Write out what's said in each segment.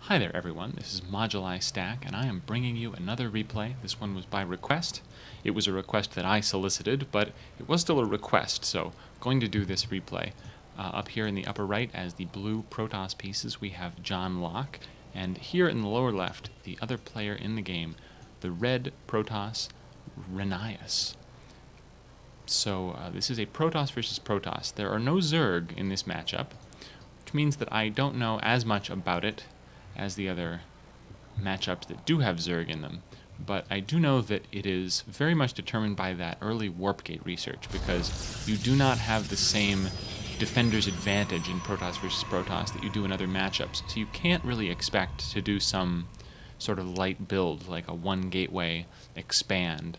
Hi there everyone, this is modulistack and I am bringing you another replay. This one was by request. It was a request that I solicited, but it was still a request, so I'm going to do this replay. Up here in the upper right as the blue Protoss pieces we have JohnLocke, and here in the lower left the other player in the game, the red Protoss Ranias. So this is a Protoss versus Protoss. There are no Zerg in this matchup, which means that I don't know as much about it as the other matchups that do have Zerg in them. But I do know that it is very much determined by that early warp gate research, because you do not have the same defender's advantage in Protoss versus Protoss that you do in other matchups. So you can't really expect to do some sort of light build, like a one gateway expand,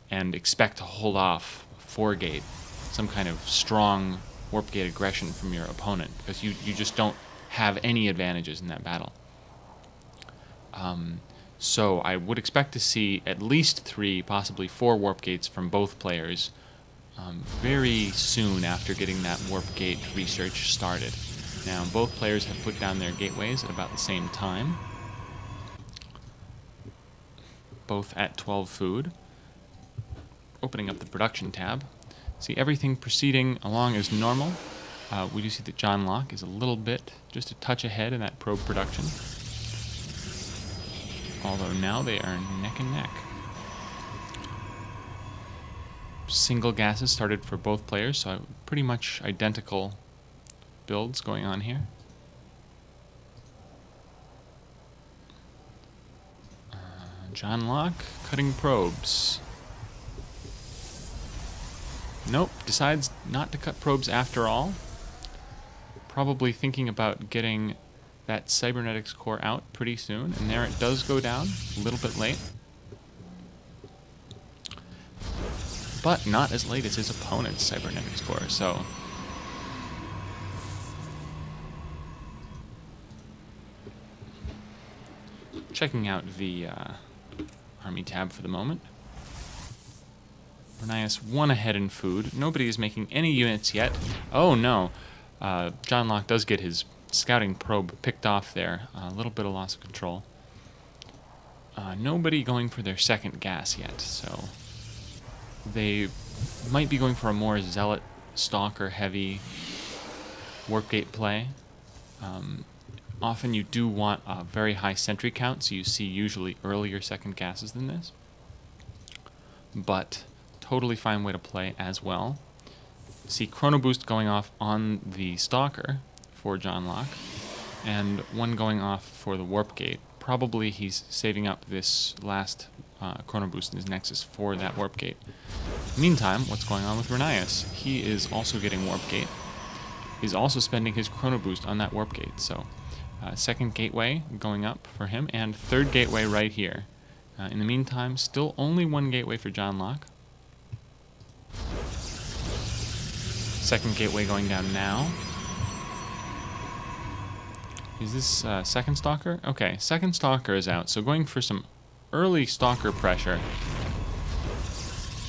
and expect to hold off 4-gate, some kind of strong warp gate aggression from your opponent, because you just don't have any advantages in that battle. So I would expect to see at least 3, possibly 4 warp gates from both players very soon after getting that warp gate research started. Now, both players have put down their gateways at about the same time, both at 12 food. Opening up the production tab, see everything proceeding along as normal. We do see that JohnLocke is a little bit, just a touch ahead in that probe production. Although now they are neck and neck. Single gases started for both players, so pretty much identical builds going on here. JohnLocke cutting probes. Nope, decides not to cut probes after all. Probably thinking about getting that cybernetics core out pretty soon, and there it does go down, a little bit late. But not as late as his opponent's cybernetics core, so checking out the army tab for the moment. Ranias 1 ahead in food. Nobody is making any units yet. Oh no, JohnLocke does get his scouting probe picked off there. A little bit of loss of control. Nobody going for their second gas yet, so they might be going for a more zealot, stalker heavy warp gate play. Often you do want a very high sentry count, so you see usually earlier second gases than this. But totally fine way to play as well. See chrono boost going off on the stalker for JohnLocke, and one going off for the warp gate. Probably he's saving up this last chrono boost in his nexus for that warp gate. Meantime, what's going on with Ranias? He is also getting warp gate. He's also spending his chrono boost on that warp gate. So second gateway going up for him, and third gateway right here. In the meantime, still only 1 gateway for JohnLocke. Second gateway going down now. Is this second stalker? Okay, second stalker is out, so going for some early stalker pressure.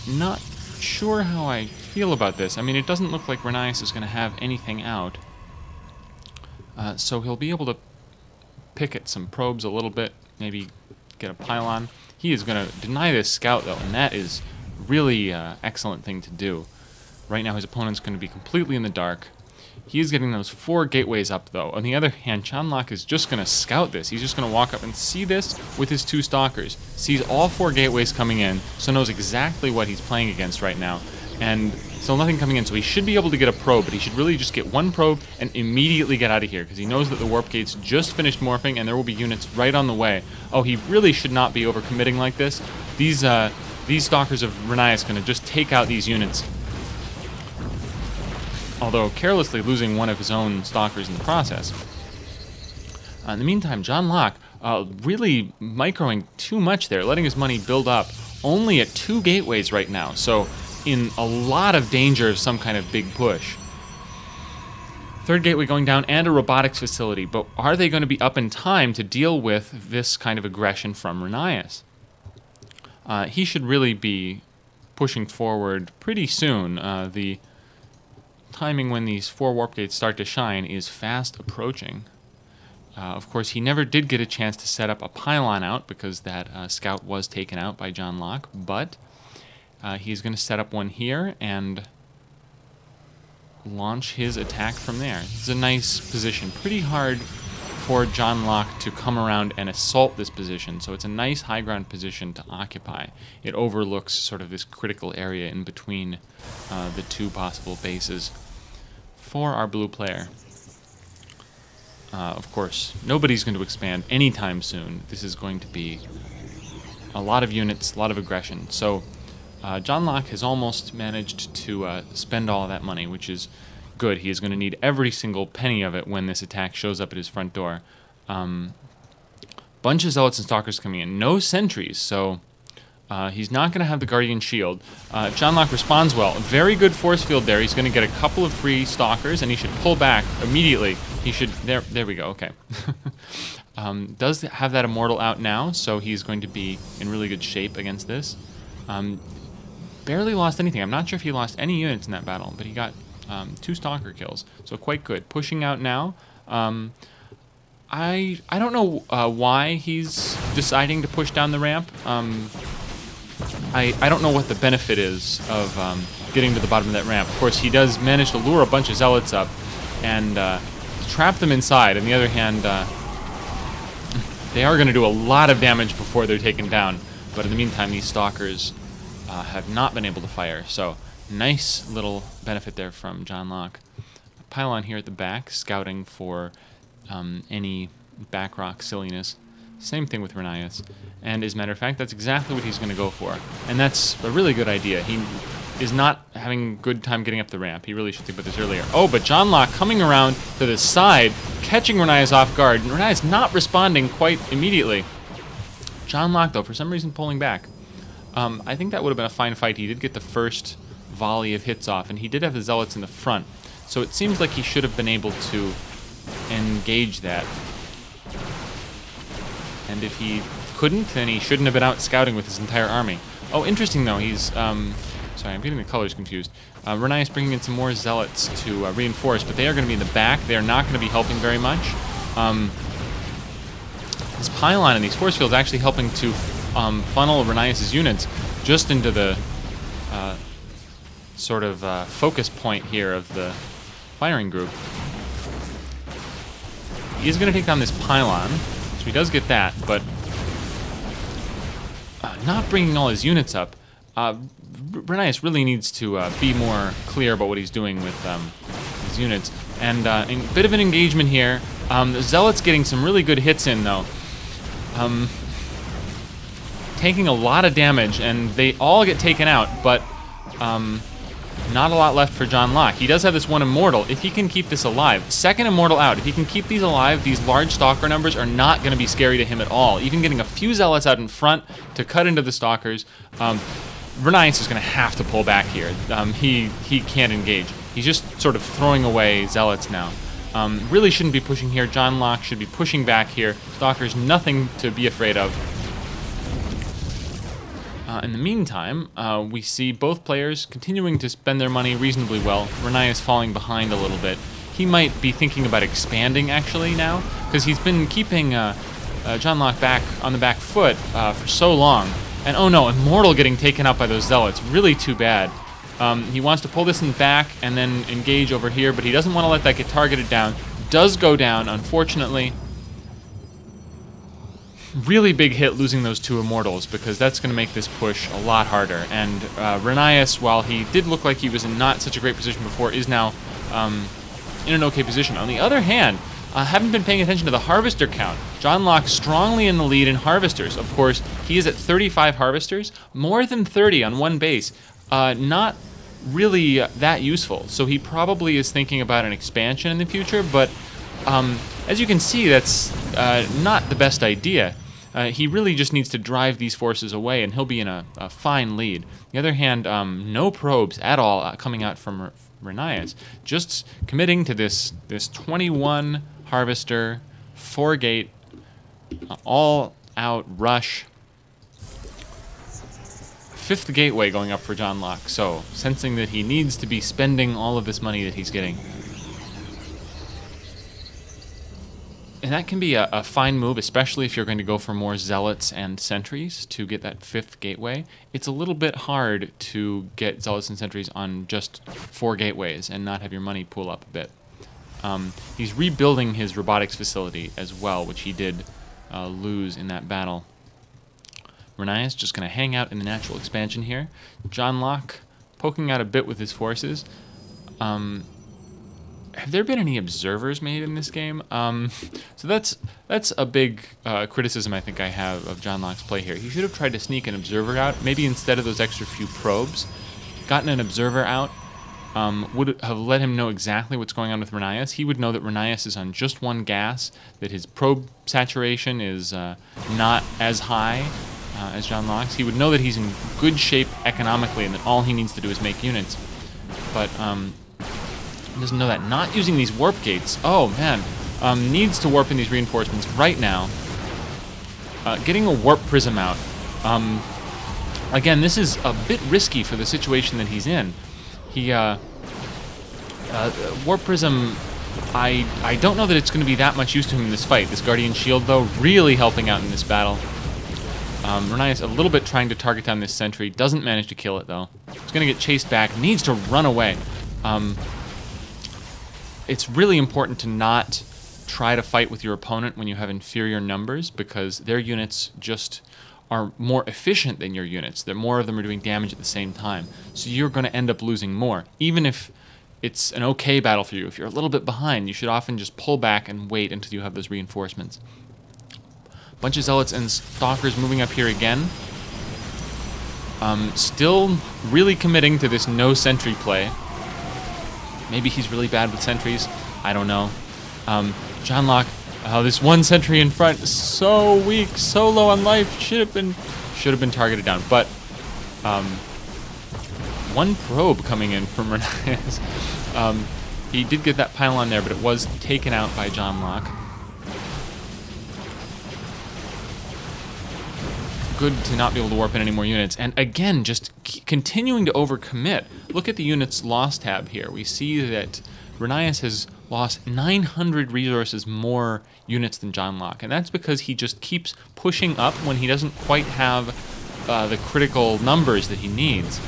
Not sure how I feel about this. I mean, it doesn't look like Ranias is going to have anything out. So he'll be able to pick at some probes a little bit, maybe get a pylon. He is going to deny this scout, though, and that is really excellent thing to do. Right now his opponent's going to be completely in the dark. He is getting those 4 gateways up, though. On the other hand, JohnLocke is just going to scout this. He's just going to walk up and see this with his 2 stalkers. Sees all 4 gateways coming in, so knows exactly what he's playing against right now. And still nothing coming in, so he should be able to get a probe, but he should really just get 1 probe and immediately get out of here, because he knows that the warp gate's just finished morphing and there will be units right on the way. Oh, he really should not be overcommitting like this. These stalkers of Ranias going to just take out these units, although carelessly losing one of his own stalkers in the process. In the meantime, JohnLocke really microing too much there, letting his money build up. Only at 2 gateways right now, so in a lot of danger of some kind of big push. Third gateway going down and a robotics facility, but are they going to be up in time to deal with this kind of aggression from Ranias? He should really be pushing forward pretty soon. The timing when these 4 warp gates start to shine is fast approaching. Of course, he never did get a chance to set up a pylon out because that scout was taken out by JohnLocke, but he's going to set up one here and launch his attack from there. It's a nice position. Pretty hard for JohnLocke to come around and assault this position, so it's a nice high ground position to occupy. It overlooks sort of this critical area in between the two possible bases for our blue player. Of course, nobody's going to expand anytime soon. This is going to be a lot of units, a lot of aggression. So JohnLocke has almost managed to spend all of that money, which is good. He is going to need every single penny of it when this attack shows up at his front door. Bunch of Zealots and Stalkers coming in. No sentries, so he's not going to have the Guardian Shield. If JohnLocke responds well, very good force field there. He's going to get a couple of free Stalkers, and he should pull back immediately. He should... There we go, okay. Does have that Immortal out now, so he's going to be in really good shape against this. Barely lost anything. I'm not sure if he lost any units in that battle, but he got 2 Stalker kills, so quite good. Pushing out now. I don't know why he's deciding to push down the ramp. I don't know what the benefit is of getting to the bottom of that ramp. Of course, he does manage to lure a bunch of Zealots up and trap them inside. On the other hand, they are going to do a lot of damage before they're taken down. But in the meantime, these Stalkers have not been able to fire. So nice little benefit there from JohnLocke. Pylon here at the back, scouting for any back rock silliness. Same thing with Ranias. And as a matter of fact, that's exactly what he's going to go for. And that's a really good idea. He is not having a good time getting up the ramp. He really should think about this earlier. Oh, but JohnLocke coming around to the side, catching Ranias off guard. And Ranias not responding quite immediately. JohnLocke, though, for some reason pulling back. I think that would have been a fine fight. He did get the first volley of hits off, and he did have the Zealots in the front. So it seems like he should have been able to engage that. And if he couldn't, then he shouldn't have been out scouting with his entire army. Oh, interesting, though. He's... sorry, I'm getting the colors confused. Ranias bringing in some more Zealots to reinforce, but they are going to be in the back. They are not going to be helping very much. This pylon and these force fields actually helping to funnel Ranias' units just into the sort of focus point here of the firing group. He is going to take down this pylon, so he does get that, but not bringing all his units up. Ranias really needs to be more clear about what he's doing with his units. And a bit of an engagement here. The Zealots getting some really good hits in, though. Taking a lot of damage, and they all get taken out, but not a lot left for JohnLocke. He does have this one Immortal. If he can keep this alive, second Immortal out, if he can keep these alive, these large Stalker numbers are not going to be scary to him at all. Even getting a few Zealots out in front to cut into the Stalkers, Ranias is going to have to pull back here. He can't engage. He's just sort of throwing away Zealots now. Really shouldn't be pushing here. JohnLocke should be pushing back here. Stalkers, nothing to be afraid of. In the meantime, we see both players continuing to spend their money reasonably well. Ranias falling behind a little bit. He might be thinking about expanding, actually, now, because he's been keeping JohnLocke back on the back foot for so long. And oh no, Immortal getting taken out by those Zealots. Really too bad. He wants to pull this in back and then engage over here, but he doesn't want to let that get targeted down. Does go down, unfortunately. Really big hit losing those 2 Immortals, because that's going to make this push a lot harder. And Ranias, while he did look like he was in not such a great position before, is now in an okay position. On the other hand, haven't been paying attention to the Harvester count. JohnLocke strongly in the lead in Harvesters. Of course, he is at 35 Harvesters, more than 30 on one base. Not really that useful, so he probably is thinking about an expansion in the future, but as you can see, that's not the best idea. He really just needs to drive these forces away, and he'll be in a fine lead. On the other hand, no probes at all coming out from Ranias, just committing to this 21 Harvester, 4-gate, all-out rush. 5th gateway going up for JohnLocke, so sensing that he needs to be spending all of this money that he's getting. And that can be a fine move, especially if you're going to go for more zealots and sentries to get that 5th gateway. It's a little bit hard to get zealots and sentries on just 4 gateways and not have your money pool up a bit. He's rebuilding his robotics facility as well, which he did lose in that battle. Ranias just going to hang out in the natural expansion here. JohnLocke poking out a bit with his forces. Have there been any observers made in this game? So that's a big criticism I think I have of JohnLocke's play here. He should have tried to sneak an observer out, maybe instead of those extra few probes. Gotten an observer out would have let him know exactly what's going on with Ranias. He would know that Ranias is on just 1 gas, that his probe saturation is not as high as JohnLocke's. He would know that he's in good shape economically and that all he needs to do is make units. But he doesn't know that. Not using these warp gates. Oh, man. Needs to warp in these reinforcements right now. Getting a warp prism out. Again, this is a bit risky for the situation that he's in. Warp prism, I don't know that it's going to be that much use to him in this fight. This Guardian Shield, though, really helping out in this battle. Ranias a little bit trying to target down this sentry. Doesn't manage to kill it, though. He's going to get chased back. Needs to run away. It's really important to not try to fight with your opponent when you have inferior numbers, because their units just are more efficient than your units. More of them are doing damage at the same time. So you're going to end up losing more. Even if it's an okay battle for you, if you're a little bit behind, you should often just pull back and wait until you have those reinforcements. Bunch of zealots and stalkers moving up here again. Still really committing to this no sentry play. Maybe he's really bad with sentries. I don't know. JohnLocke, this 1 sentry in front, so weak, so low on life. Should have been targeted down. But 1 probe coming in from Ranias. He did get that pylon there, but it was taken out by JohnLocke. Good to not be able to warp in any more units. And again, just continuing to overcommit. Look at the units lost tab here. We see that Ranias has lost 900 resources more units than JohnLocke. And that's because he just keeps pushing up when he doesn't quite have the critical numbers that he needs.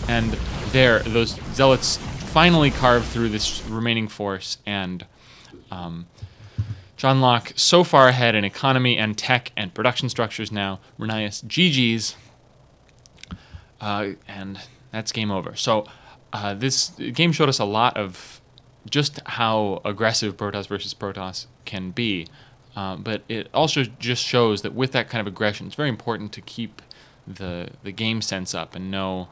And there, those zealots finally carve through this remaining force, and JohnLocke so far ahead in economy and tech and production structures now. Ranias GG's, and that's game over. So this game showed us a lot of just how aggressive Protoss versus Protoss can be, but it also just shows that with that kind of aggression, it's very important to keep the game sense up and know,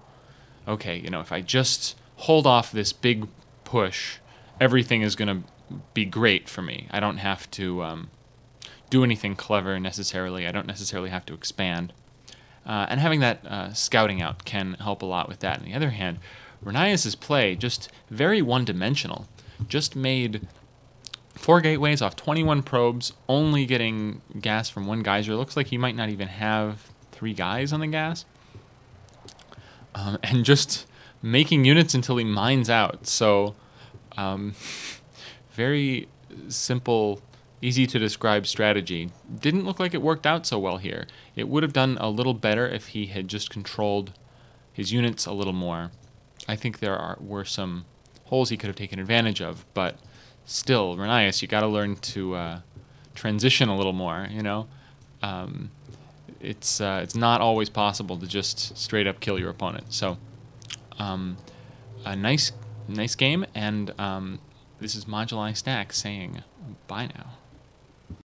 okay, you know, if I just hold off this big push, everything is going to be great for me. I don't have to do anything clever necessarily. I don't necessarily have to expand. And having that scouting out can help a lot with that. On the other hand, Ranias' play, just very one-dimensional. Just made 4 gateways off 21 probes, only getting gas from 1 geyser. Looks like he might not even have 3 guys on the gas. And just making units until he mines out. So, very simple, easy to describe strategy. Didn't look like it worked out so well here. It would have done a little better if he had just controlled his units a little more. I think there were some holes he could have taken advantage of, but still, Ranias, you got to learn to transition a little more. You know, it's not always possible to just straight up kill your opponent. So, a nice game, and this is modulistack saying bye now.